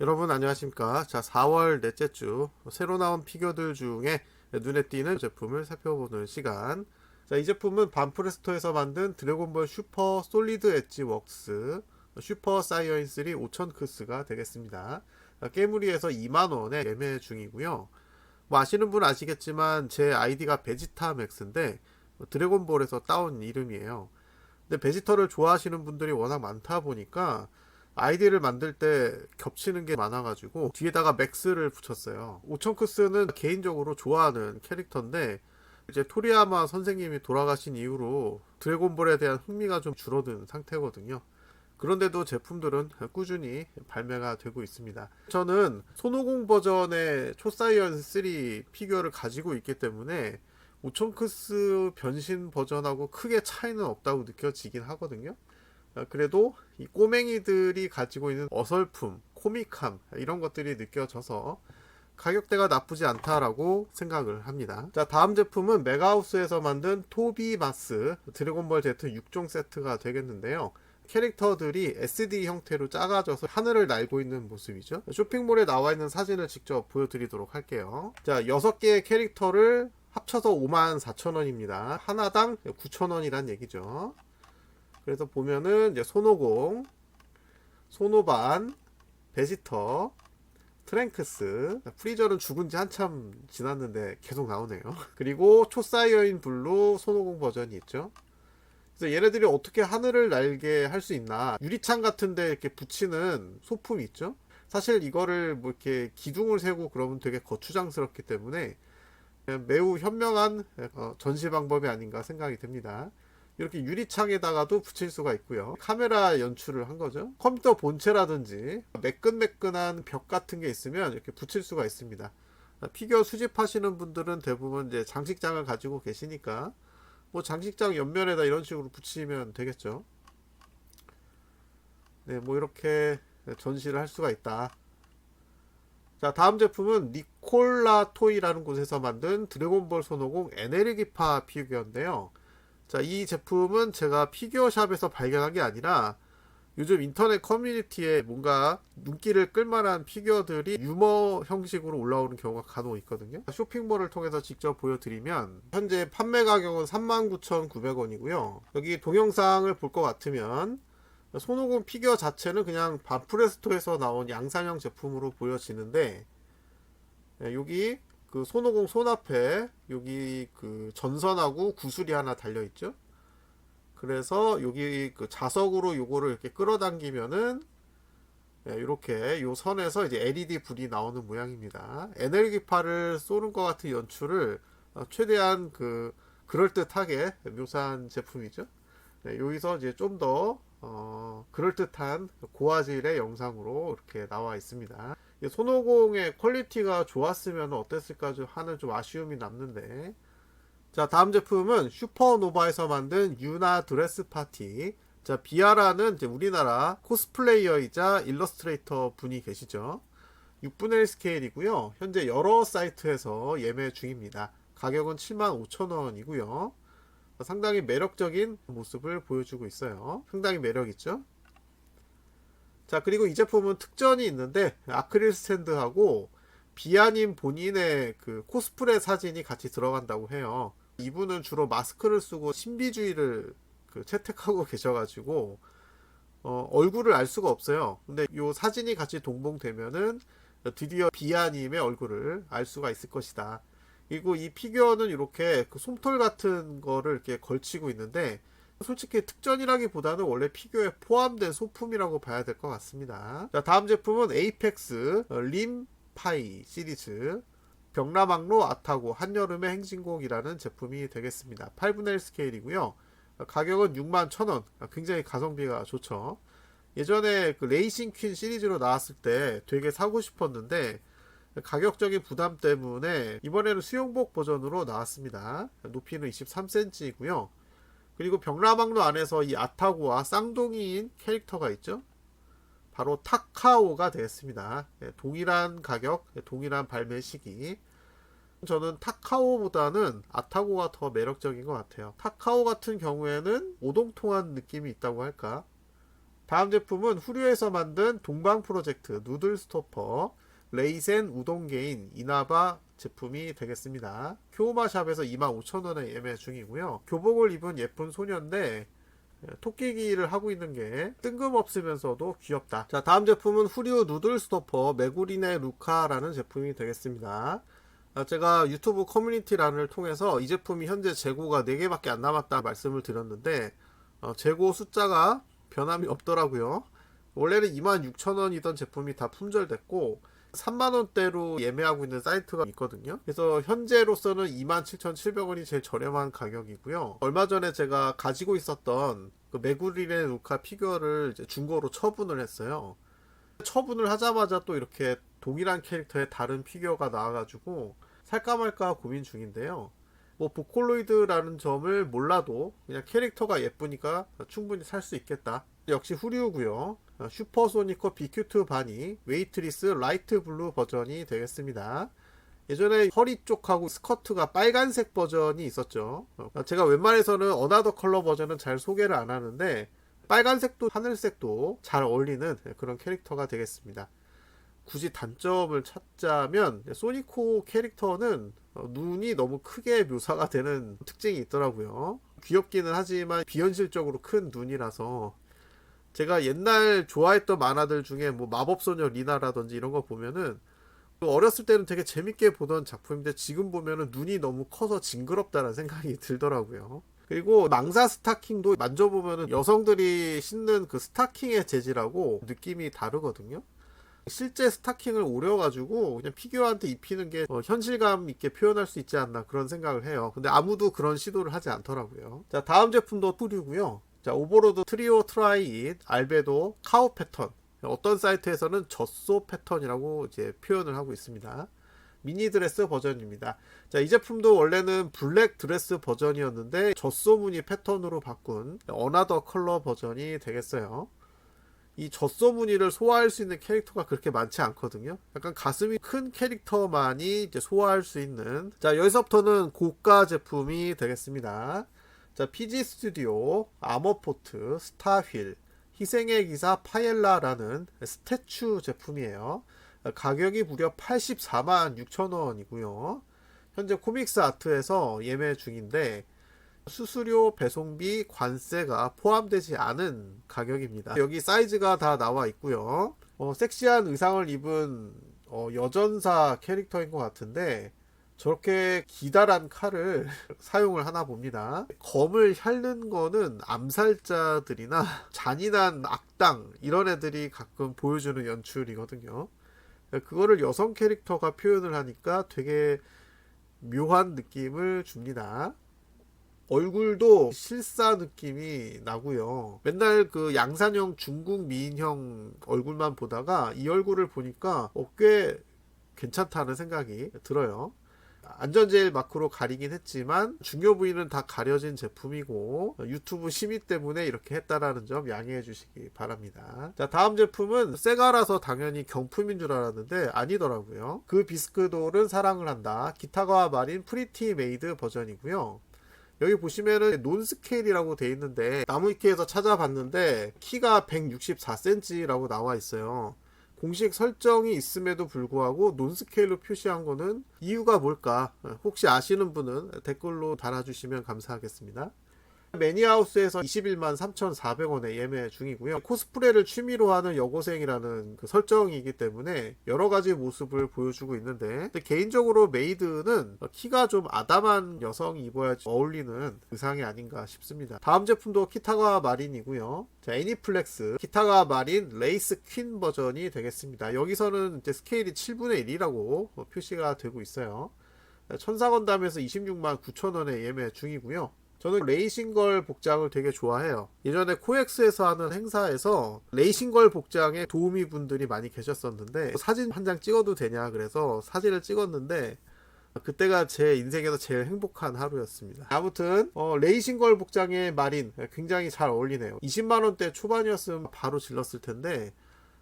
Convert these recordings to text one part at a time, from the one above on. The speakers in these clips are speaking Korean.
여러분 안녕하십니까. 자, 4월 넷째 주 새로 나온 피규어들 중에 눈에 띄는 제품을 살펴보는 시간. 자, 이 제품은 반프레스토에서 만든 드래곤볼 슈퍼 솔리드 엣지 웍스 슈퍼 사이언 3 5000크스가 되겠습니다. 깨무리에서 2만원에 예매 중이고요. 뭐 아시는 분 아시겠지만 제 아이디가 베지타 맥스인데 드래곤볼에서 따온 이름이에요. 근데 베지터를 좋아하시는 분들이 워낙 많다 보니까 아이디를 만들 때 겹치는 게 많아가지고 뒤에다가 맥스를 붙였어요. 오천크스는 개인적으로 좋아하는 캐릭터인데 이제 토리야마 선생님이 돌아가신 이후로 드래곤볼에 대한 흥미가 좀 줄어든 상태거든요. 그런데도 제품들은 꾸준히 발매가 되고 있습니다. 저는 손오공 버전의 초사이언 3 피규어를 가지고 있기 때문에 오천크스 변신 버전하고 크게 차이는 없다고 느껴지긴 하거든요. 그래도 이 꼬맹이들이 가지고 있는 어설픔, 코믹함 이런 것들이 느껴져서 가격대가 나쁘지 않다라고 생각을 합니다. 자, 다음 제품은 메가하우스에서 만든 토비마스 드래곤볼 Z 6종 세트가 되겠는데요. 캐릭터들이 SD 형태로 작아져서 하늘을 날고 있는 모습이죠. 쇼핑몰에 나와 있는 사진을 직접 보여드리도록 할게요. 자, 6개의 캐릭터를 합쳐서 54,000원입니다. 하나당 9,000원이란 얘기죠. 그래서 보면은 이제 손오공, 손오반, 베지터, 트랭크스, 프리저는 죽은 지 한참 지났는데 계속 나오네요. 그리고 초사이어인 블루 손오공 버전이 있죠. 그래서 얘네들이 어떻게 하늘을 날게 할 수 있나, 유리창 같은데 이렇게 붙이는 소품이 있죠. 사실 이거를 뭐 이렇게 기둥을 세고 그러면 되게 거추장스럽기 때문에 매우 현명한 전시 방법이 아닌가 생각이 됩니다. 이렇게 유리창에다가도 붙일 수가 있고요. 카메라 연출을 한 거죠. 컴퓨터 본체라든지 매끈매끈한 벽 같은 게 있으면 이렇게 붙일 수가 있습니다. 피규어 수집하시는 분들은 대부분 이제 장식장을 가지고 계시니까 뭐 장식장 옆면에다 이런 식으로 붙이면 되겠죠. 네, 뭐 이렇게 전시를 할 수가 있다. 자, 다음 제품은 니콜라 토이라는 곳에서 만든 드래곤볼 손오공 에네르기파 피규어인데요. 자, 이 제품은 제가 피규어샵에서 발견한 게 아니라 요즘 인터넷 커뮤니티에 뭔가 눈길을 끌만한 피규어들이 유머 형식으로 올라오는 경우가 간혹 있거든요. 쇼핑몰을 통해서 직접 보여드리면 현재 판매 가격은 39,900원이고요. 여기 동영상을 볼 것 같으면 손오공 피규어 자체는 그냥 반프레스토에서 나온 양산형 제품으로 보여지는데, 여기 그 손오공 손 앞에 여기 그 전선하고 구슬이 하나 달려 있죠. 그래서 여기 그 자석으로 요거를 이렇게 끌어당기면은 이렇게 요 선에서 이제 LED 불이 나오는 모양입니다. 에너지파를 쏘는 것 같은 연출을 최대한 그 그럴듯하게 묘사한 제품이죠. 네, 여기서 이제 좀 더 그럴듯한 고화질의 영상으로 이렇게 나와 있습니다. 손오공의 퀄리티가 좋았으면 어땠을까 하는 좀 아쉬움이 남는데, 자, 다음 제품은 슈퍼노바에서 만든 유나 드레스 파티. 자, 비아라는 이제 우리나라 코스플레이어이자 일러스트레이터 분이 계시죠. 6분의 1 스케일이고요. 현재 여러 사이트에서 예매 중입니다. 가격은 75,000원이고요. 상당히 매력적인 모습을 보여주고 있어요. 상당히 매력있죠. 자, 그리고 이 제품은 특전이 있는데 아크릴 스탠드하고 비아님 본인의 그 코스프레 사진이 같이 들어간다고 해요. 이분은 주로 마스크를 쓰고 신비주의를 그 채택하고 계셔가지고 얼굴을 알 수가 없어요. 근데 이 사진이 같이 동봉되면은 드디어 비아님의 얼굴을 알 수가 있을 것이다. 그리고 이 피규어는 이렇게 그 솜털 같은 거를 이렇게 걸치고 있는데, 솔직히 특전이라기보다는 원래 피규어에 포함된 소품이라고 봐야 될 것 같습니다. 자, 다음 제품은 에이펙스 림파이 시리즈 벽라망로 아타고 한여름의 행진곡이라는 제품이 되겠습니다. 8분의 1 스케일이고요. 가격은 61,000원. 굉장히 가성비가 좋죠. 예전에 그 레이싱 퀸 시리즈로 나왔을 때 되게 사고 싶었는데 가격적인 부담 때문에 이번에는 수영복 버전으로 나왔습니다. 높이는 23cm이고요. 그리고 벽라망로 안에서 이 아타고와 쌍둥이인 캐릭터가 있죠. 바로 타카오가 되겠습니다. 동일한 가격, 동일한 발매 시기. 저는 타카오보다는 아타고가 더 매력적인 것 같아요. 타카오 같은 경우에는 오동통한 느낌이 있다고 할까, 다음 제품은 후류에서 만든 동방 프로젝트 누들 스토퍼 레이센 우동개인 이나바 제품이 되겠습니다. 큐오마샵에서 25,000원에 예매 중이고요. 교복을 입은 예쁜 소녀인데 토끼기를 하고 있는 게 뜬금없으면서도 귀엽다. 자, 다음 제품은 후류 누들 스토퍼 메구리네 루카라는 제품이 되겠습니다. 제가 유튜브 커뮤니티란을 통해서 이 제품이 현재 재고가 4개밖에 안 남았다 말씀을 드렸는데 재고 숫자가 변함이 없더라고요. 원래는 26,000원이던 제품이 다 품절됐고 3만원대로 예매하고 있는 사이트가 있거든요. 그래서 현재로서는 27,700원이 제일 저렴한 가격이고요. 얼마 전에 제가 가지고 있었던 그 메구리네 루카 피규어를 이제 중고로 처분을 했어요. 처분을 하자마자 또 이렇게 동일한 캐릭터의 다른 피규어가 나와가지고 살까 말까 고민 중인데요. 뭐 보컬로이드라는 점을 몰라도 그냥 캐릭터가 예쁘니까 충분히 살 수 있겠다. 역시 후류고요. 슈퍼소니커 비큐트 바니 웨이트리스 라이트 블루 버전이 되겠습니다. 예전에 허리 쪽하고 스커트가 빨간색 버전이 있었죠. 제가 웬만해서는 어나더 컬러 버전은 잘 소개를 안 하는데 빨간색도 하늘색도 잘 어울리는 그런 캐릭터가 되겠습니다. 굳이 단점을 찾자면 소니코 캐릭터는 눈이 너무 크게 묘사가 되는 특징이 있더라고요. 귀엽기는 하지만 비현실적으로 큰 눈이라서 제가 옛날 좋아했던 만화들 중에 뭐 마법소녀 리나라든지 이런 거 보면은 어렸을 때는 되게 재밌게 보던 작품인데 지금 보면은 눈이 너무 커서 징그럽다는 생각이 들더라고요. 그리고 망사 스타킹도 만져보면은 여성들이 신는 그 스타킹의 재질하고 느낌이 다르거든요. 실제 스타킹을 오려가지고 그냥 피규어한테 입히는 게 현실감 있게 표현할 수 있지 않나 그런 생각을 해요. 근데 아무도 그런 시도를 하지 않더라고요. 자, 다음 제품도 후류고요. 자, 오버로드 트리오 트라이잇 알베도 카우 패턴, 어떤 사이트에서는 젖소 패턴이라고 이제 표현을 하고 있습니다. 미니 드레스 버전입니다. 자, 이 제품도 원래는 블랙 드레스 버전이었는데 젖소 무늬 패턴으로 바꾼 어나더 컬러 버전이 되겠어요. 이 젖소 무늬를 소화할 수 있는 캐릭터가 그렇게 많지 않거든요. 약간 가슴이 큰 캐릭터만이 이제 소화할 수 있는, 자, 여기서부터는 고가 제품이 되겠습니다. 자, PG 스튜디오 아머포트 스타휠 희생의 기사 파엘라라는 스태츄 제품이에요. 가격이 무려 846,000원이고요. 현재 코믹스 아트에서 예매 중인데 수수료, 배송비, 관세가 포함되지 않은 가격입니다. 여기 사이즈가 다 나와 있고요. 섹시한 의상을 입은 여전사 캐릭터인 것 같은데 저렇게 기다란 칼을 사용을 하나 봅니다. 검을 핥는 거는 암살자들이나 잔인한 악당 이런 애들이 가끔 보여주는 연출이거든요. 그거를 여성 캐릭터가 표현을 하니까 되게 묘한 느낌을 줍니다. 얼굴도 실사 느낌이 나고요. 맨날 그 양산형 중국 미인형 얼굴만 보다가 이 얼굴을 보니까 꽤 괜찮다는 생각이 들어요. 안전제일 마크로 가리긴 했지만 중요 부위는 다 가려진 제품이고 유튜브 심의 때문에 이렇게 했다라는 점 양해해 주시기 바랍니다. 자, 다음 제품은 세가라서 당연히 경품인 줄 알았는데 아니더라고요. 그 비스크돌은 사랑을 한다 기타가와 마린 프리티 메이드 버전이고요. 여기 보시면은 논스케일이라고 돼 있는데 나무위키에서 찾아봤는데 키가 164cm라고 나와 있어요. 공식 설정이 있음에도 불구하고 논스케일로 표시한 거는 이유가 뭘까? 혹시 아시는 분은 댓글로 달아주시면 감사하겠습니다. 매니아하우스에서 21만 3,400원에 예매 중이고요. 코스프레를 취미로 하는 여고생이라는 그 설정이기 때문에 여러가지 모습을 보여주고 있는데 근데 개인적으로 메이드는 키가 좀 아담한 여성이 입어야지 어울리는 의상이 아닌가 싶습니다. 다음 제품도 키타가 마린이고요. 자, 애니플렉스 키타가 마린 레이스 퀸 버전이 되겠습니다. 여기서는 이제 스케일이 7분의 1이라고 표시가 되고 있어요. 천사건담에서 26만 9천원에 예매 중이고요. 저는 레이싱걸 복장을 되게 좋아해요. 예전에 코엑스에서 하는 행사에서 레이싱걸 복장에 도우미 분들이 많이 계셨었는데 사진 한 장 찍어도 되냐 그래서 사진을 찍었는데 그때가 제 인생에서 제일 행복한 하루였습니다. 아무튼 레이싱걸 복장의 마린 굉장히 잘 어울리네요. 20만원대 초반이었으면 바로 질렀을 텐데.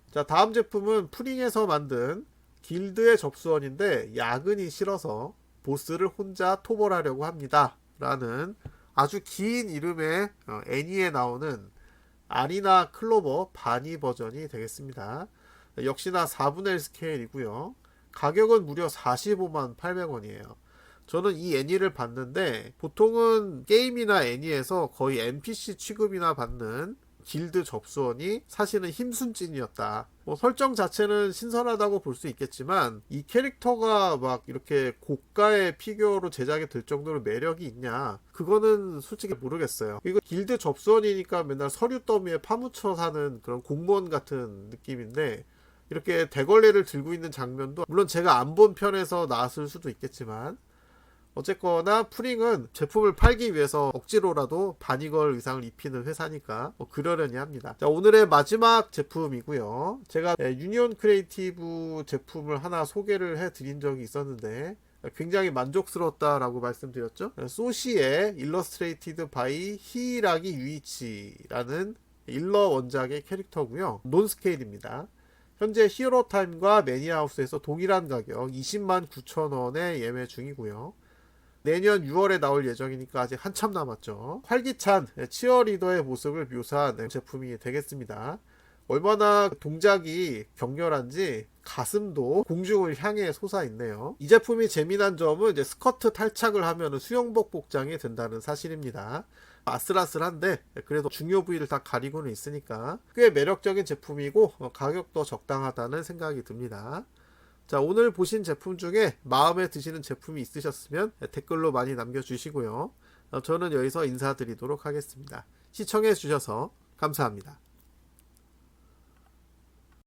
자, 다음 제품은 프링에서 만든 길드의 접수원인데 야근이 싫어서 보스를 혼자 토벌하려고 합니다 라는 아주 긴 이름의 애니에 나오는 아리나 클로버 바니 버전이 되겠습니다. 역시나 4분의 1 스케일이고요. 가격은 무려 45만 800원이에요. 저는 이 애니를 봤는데 보통은 게임이나 애니에서 거의 NPC 취급이나 받는 길드 접수원이 사실은 힘순찐이었다. 뭐 설정 자체는 신선하다고 볼 수 있겠지만 이 캐릭터가 막 이렇게 고가의 피규어로 제작이 될 정도로 매력이 있냐? 그거는 솔직히 모르겠어요. 이거 길드 접수원이니까 맨날 서류 더미에 파묻혀 사는 그런 공무원 같은 느낌인데 이렇게 대걸레를 들고 있는 장면도 물론 제가 안 본 편에서 나왔을 수도 있겠지만 어쨌거나 프링은 제품을 팔기 위해서 억지로라도 바니걸 의상을 입히는 회사니까 뭐 그러려니 합니다. 자, 오늘의 마지막 제품이고요. 제가 유니온 크리에이티브 제품을 하나 소개를 해드린 적이 있었는데 굉장히 만족스러웠다라고 말씀드렸죠. 소시의 일러스트레이티드 바이 히이라기 유이치라는 일러 원작의 캐릭터고요. 논스케일입니다. 현재 히어로타임과 매니아하우스에서 동일한 가격 20만 9천원에 예매 중이고요. 내년 6월에 나올 예정이니까 아직 한참 남았죠. 활기찬 치어리더의 모습을 묘사한 제품이 되겠습니다. 얼마나 동작이 격렬한지 가슴도 공중을 향해 솟아있네요. 이 제품이 재미난 점은 이제 스커트 탈착을 하면 수영복 복장이 된다는 사실입니다. 아슬아슬한데 그래도 중요 부위를 다 가리고는 있으니까 꽤 매력적인 제품이고 가격도 적당하다는 생각이 듭니다. 자, 오늘 보신 제품 중에 마음에 드시는 제품이 있으셨으면 댓글로 많이 남겨주시고요. 저는 여기서 인사드리도록 하겠습니다. 시청해 주셔서 감사합니다.